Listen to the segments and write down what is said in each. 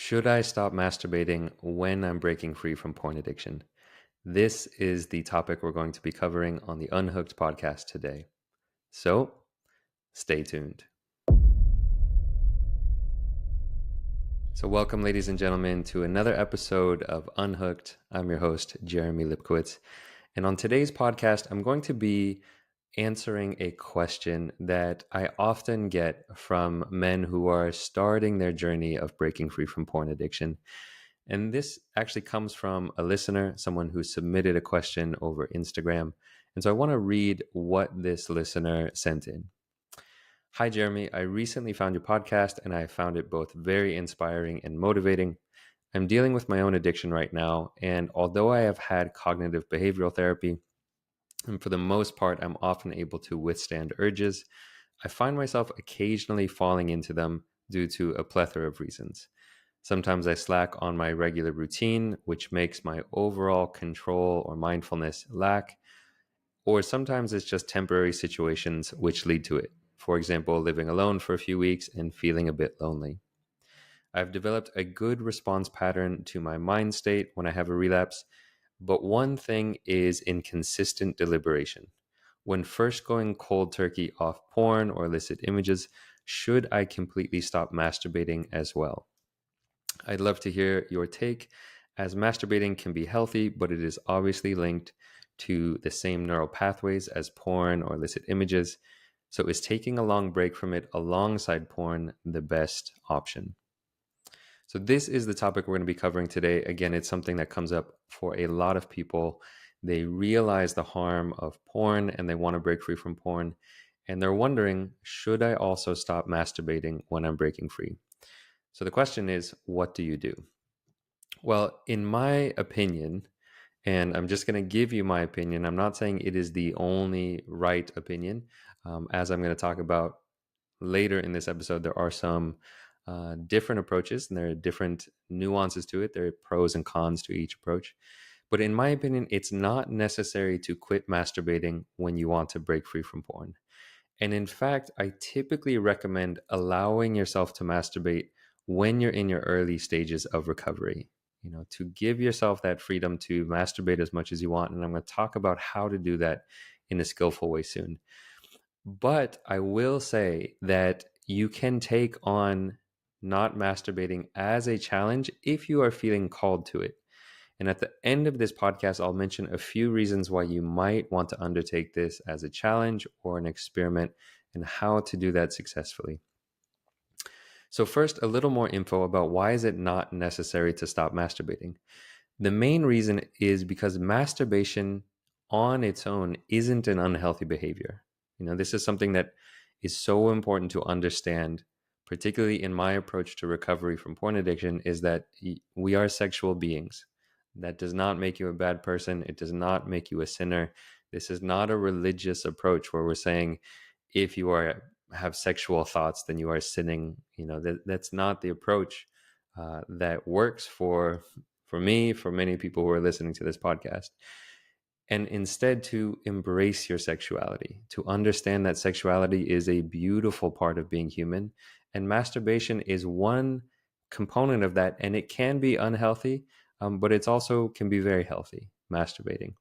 Should I stop masturbating when I'm breaking free from porn addiction? This is the topic we're going to be covering on the Unhooked podcast today. So, stay tuned. So, welcome, ladies and gentlemen, to another episode of Unhooked. I'm your host, Jeremy Lipkowitz. And on today's podcast, I'm going to be answering a question that I often get from men who are starting their journey of breaking free from porn addiction. And this actually comes from a listener, someone who submitted a question over Instagram. And so I want to read what this listener sent in. Hi, Jeremy. I recently found your podcast and I found it both very inspiring and motivating. I'm dealing with my own addiction right now. And although I have had cognitive behavioral therapy, and for the most part, I'm often able to withstand urges, I find myself occasionally falling into them due to a plethora of reasons. Sometimes I slack on my regular routine, which makes my overall control or mindfulness lack. Or sometimes it's just temporary situations which lead to it. For example, living alone for a few weeks and feeling a bit lonely. I've developed a good response pattern to my mind state when I have a relapse, but one thing is inconsistent deliberation. When first going cold turkey off porn or illicit images, should I completely stop masturbating as well? I'd love to hear your take, as masturbating can be healthy, but it is obviously linked to the same neural pathways as porn or illicit images. So, is taking a long break from it alongside porn the best option? So, this is the topic we're going to be covering today. Again, it's something that comes up for a lot of people. They realize the harm of porn and they want to break free from porn. And they're wondering, should I also stop masturbating when I'm breaking free? So the question is, what do you do? Well, in my opinion, and I'm just going to give you my opinion, I'm not saying it is the only right opinion. As I'm going to talk about later in this episode, there are some different approaches and there are different nuances to it. There are pros and cons to each approach. But in my opinion, it's not necessary to quit masturbating when you want to break free from porn. And in fact, I typically recommend allowing yourself to masturbate when you're in your early stages of recovery, to give yourself that freedom to masturbate as much as you want. And I'm going to talk about how to do that in a skillful way soon. But I will say that you can take on not masturbating as a challenge if you are feeling called to it. And at the end of this podcast, I'll mention a few reasons why you might want to undertake this as a challenge or an experiment and how to do that successfully. So first, a little more info about why is it not necessary to stop masturbating. The main reason is because masturbation on its own isn't an unhealthy behavior. This is something that is so important to understand, particularly in my approach to recovery from porn addiction, is that we are sexual beings. That does not make you a bad person. It does not make you a sinner. This is not a religious approach where we're saying if you have sexual thoughts, then you are sinning. That's not the approach that works for me, for many people who are listening to this podcast. And instead, to embrace your sexuality, to understand that sexuality is a beautiful part of being human, and masturbation is one component of that, and it can be unhealthy. But it's also can be very healthy, masturbating.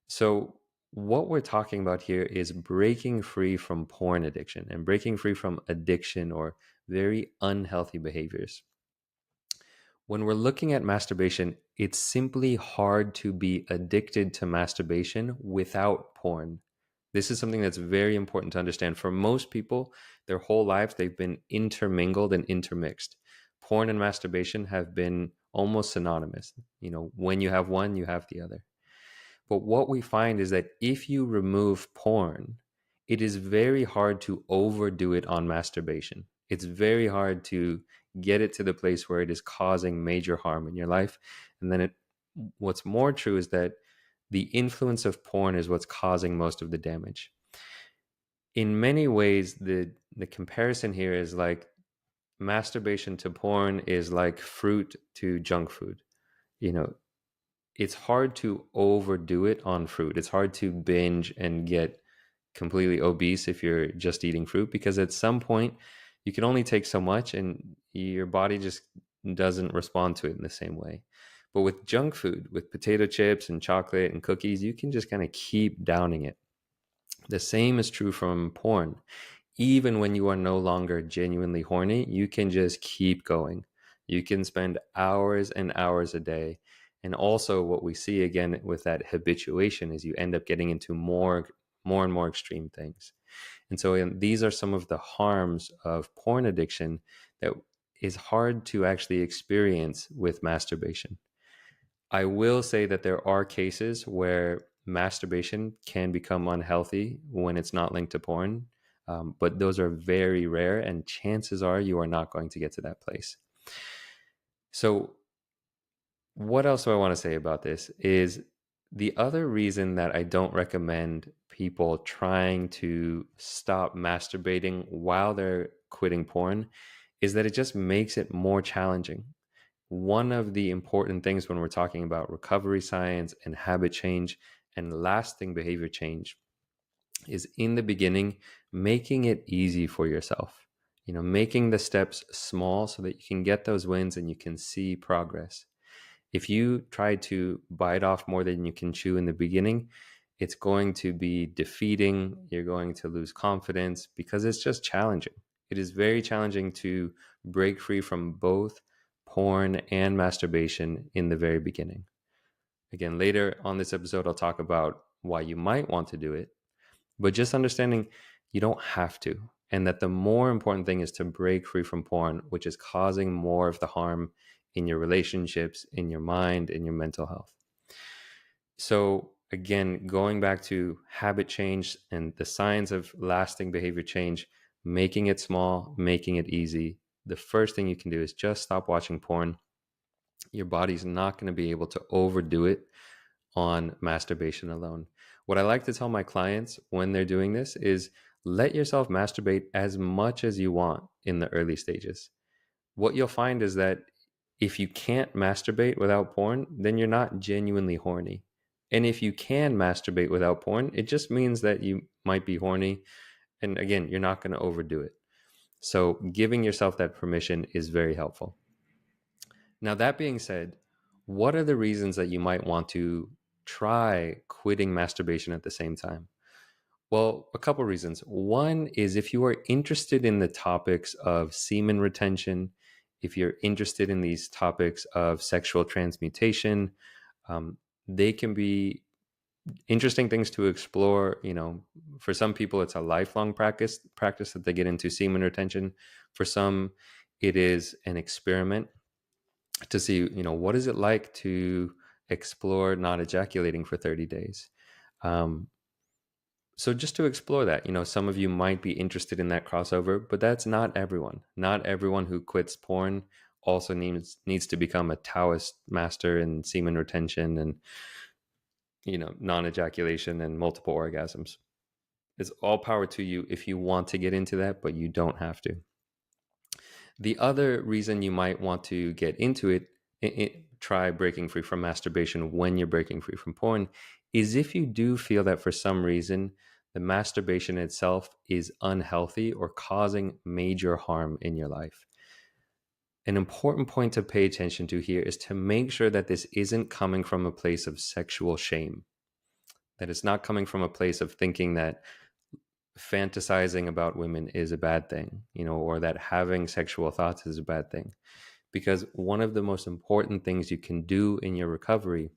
So what we're talking about here is breaking free from porn addiction and breaking free from addiction or very unhealthy behaviors. When we're looking at masturbation, it's simply hard to be addicted to masturbation without porn. This is something that's very important to understand. For most people, their whole lives, they've been intermingled and intermixed. Porn and masturbation have been almost synonymous. When you have one, you have the other. But what we find is that if you remove porn, it is very hard to overdo it on masturbation. It's very hard to get it to the place where it is causing major harm in your life. And then what's more true is that the influence of porn is what's causing most of the damage. In many ways, the comparison here is like masturbation to porn is like fruit to junk food. It's hard to overdo it on fruit. It's hard to binge and get completely obese if you're just eating fruit, because at some point you can only take so much and your body just doesn't respond to it in the same way. But with junk food, with potato chips and chocolate and cookies, you can just kind of keep downing it. The same is true from porn. Even when you are no longer genuinely horny, you can just keep going. You can spend hours and hours a day. And also, what we see again with that habituation is you end up getting into more and more extreme things. And so, these are some of the harms of porn addiction that is hard to actually experience with masturbation. I will say that there are cases where masturbation can become unhealthy when it's not linked to porn, but those are very rare, and chances are you are not going to get to that place. So, what else do I want to say about this is the other reason that I don't recommend people trying to stop masturbating while they're quitting porn is that it just makes it more challenging. One of the important things when we're talking about recovery science and habit change and lasting behavior change is in the beginning, making it easy for yourself. Making the steps small so that you can get those wins and you can see progress. If you try to bite off more than you can chew in the beginning, it's going to be defeating. You're going to lose confidence because it's just challenging. It is very challenging to break free from both porn and masturbation in the very beginning. Again, later on this episode, I'll talk about why you might want to do it, but just understanding you don't have to. And that the more important thing is to break free from porn, which is causing more of the harm in your relationships, in your mind, in your mental health. So again, going back to habit change and the science of lasting behavior change, making it small, making it easy. The first thing you can do is just stop watching porn. Your body's not going to be able to overdo it on masturbation alone. What I like to tell my clients when they're doing this is let yourself masturbate as much as you want in the early stages. What you'll find is that if you can't masturbate without porn, then you're not genuinely horny. And if you can masturbate without porn, it just means that you might be horny. And again, you're not going to overdo it. So giving yourself that permission is very helpful. Now, that being said, what are the reasons that you might want to try quitting masturbation at the same time? Well, a couple reasons. One is if you are interested in the topics of semen retention, if you're interested in these topics of sexual transmutation, they can be interesting things to explore. For some people, it's a lifelong practice that they get into semen retention. For some, it is an experiment to see, what is it like to explore not ejaculating for 30 days. So just to explore that, some of you might be interested in that crossover, but that's not everyone. Not everyone who quits porn also needs to become a Taoist master in semen retention and, non-ejaculation and multiple orgasms. It's all power to you if you want to get into that, but you don't have to. The other reason you might want to get into it, try breaking free from masturbation when you're breaking free from porn, is if you do feel that for some reason the masturbation itself is unhealthy or causing major harm in your life. An important point to pay attention to here is to make sure that this isn't coming from a place of sexual shame, that it's not coming from a place of thinking that fantasizing about women is a bad thing, or that having sexual thoughts is a bad thing. Because one of the most important things you can do in your recovery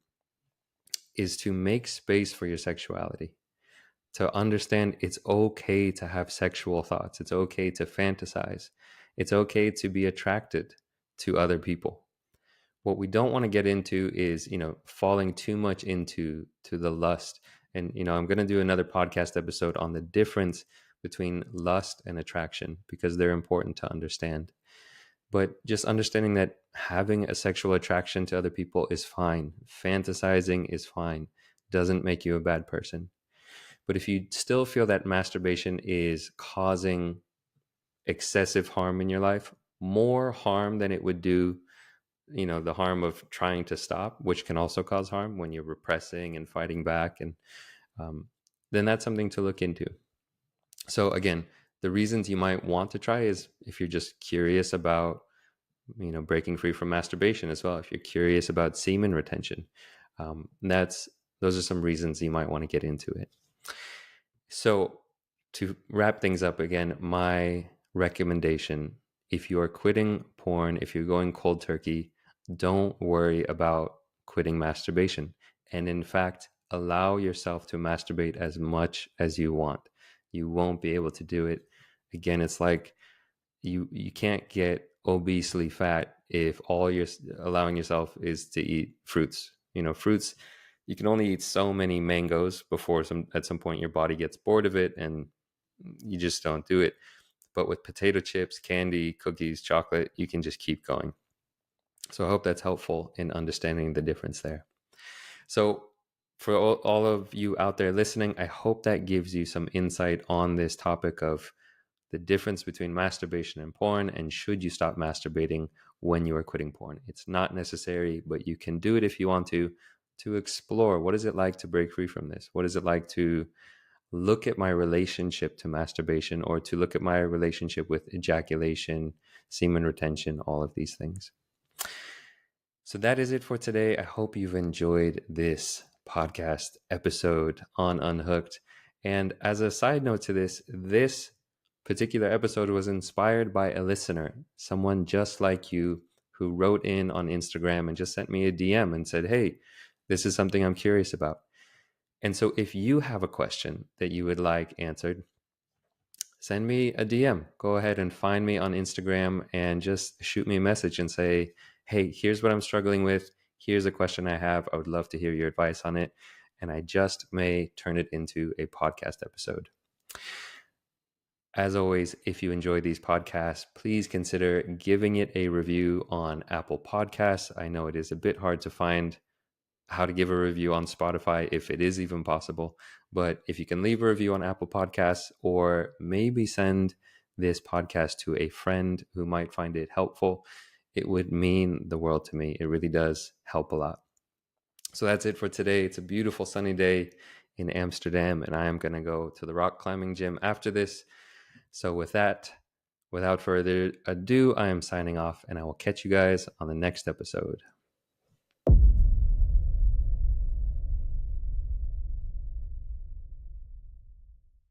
is to make space for your sexuality, to understand it's okay to have sexual thoughts. It's okay to fantasize. It's okay to be attracted to other people. What we don't want to get into is, falling too much into the lust. And, I'm going to do another podcast episode on the difference between lust and attraction because they're important to understand. But just understanding that having a sexual attraction to other people is fine. Fantasizing is fine. Doesn't make you a bad person. But if you still feel that masturbation is causing excessive harm in your life, more harm than it would do, the harm of trying to stop, which can also cause harm when you're repressing and fighting back, and then that's something to look into. So again, the reasons you might want to try is if you're just curious about breaking free from masturbation as well. If you're curious about semen retention, those are some reasons you might want to get into it. So to wrap things up again, my recommendation, if you are quitting porn, if you're going cold turkey, don't worry about quitting masturbation. And in fact, allow yourself to masturbate as much as you want. You won't be able to do it. Again, it's like you can't get obesely fat if all you're allowing yourself is to eat fruits. Fruits, you can only eat so many mangoes before at some point your body gets bored of it and you just don't do it. But with potato chips, candy, cookies, chocolate, you can just keep going. So I hope that's helpful in understanding the difference there. So for all of you out there listening, I hope that gives you some insight on this topic of the difference between masturbation and porn, and should you stop masturbating when you are quitting porn. It's not necessary, but you can do it if you want to explore what is it like to break free from this? What is it like to look at my relationship to masturbation, or to look at my relationship with ejaculation, semen retention, all of these things. So that is it for today. I hope you've enjoyed this podcast episode on Unhooked. And as a side note to this particular episode was inspired by a listener, someone just like you, who wrote in on Instagram and just sent me a DM and said, hey, this is something I'm curious about. And so if you have a question that you would like answered, send me a DM. Go ahead and find me on Instagram and just shoot me a message and say, hey, here's what I'm struggling with. Here's a question I have. I would love to hear your advice on it. And I just may turn it into a podcast episode. As always, if you enjoy these podcasts, please consider giving it a review on Apple Podcasts. I know it is a bit hard to find how to give a review on Spotify, if it is even possible. But if you can leave a review on Apple Podcasts, or maybe send this podcast to a friend who might find it helpful, it would mean the world to me. It really does help a lot. So that's it for today. It's a beautiful sunny day in Amsterdam, and I am going to go to the rock climbing gym after this. So with that, without further ado, I am signing off, and I will catch you guys on the next episode.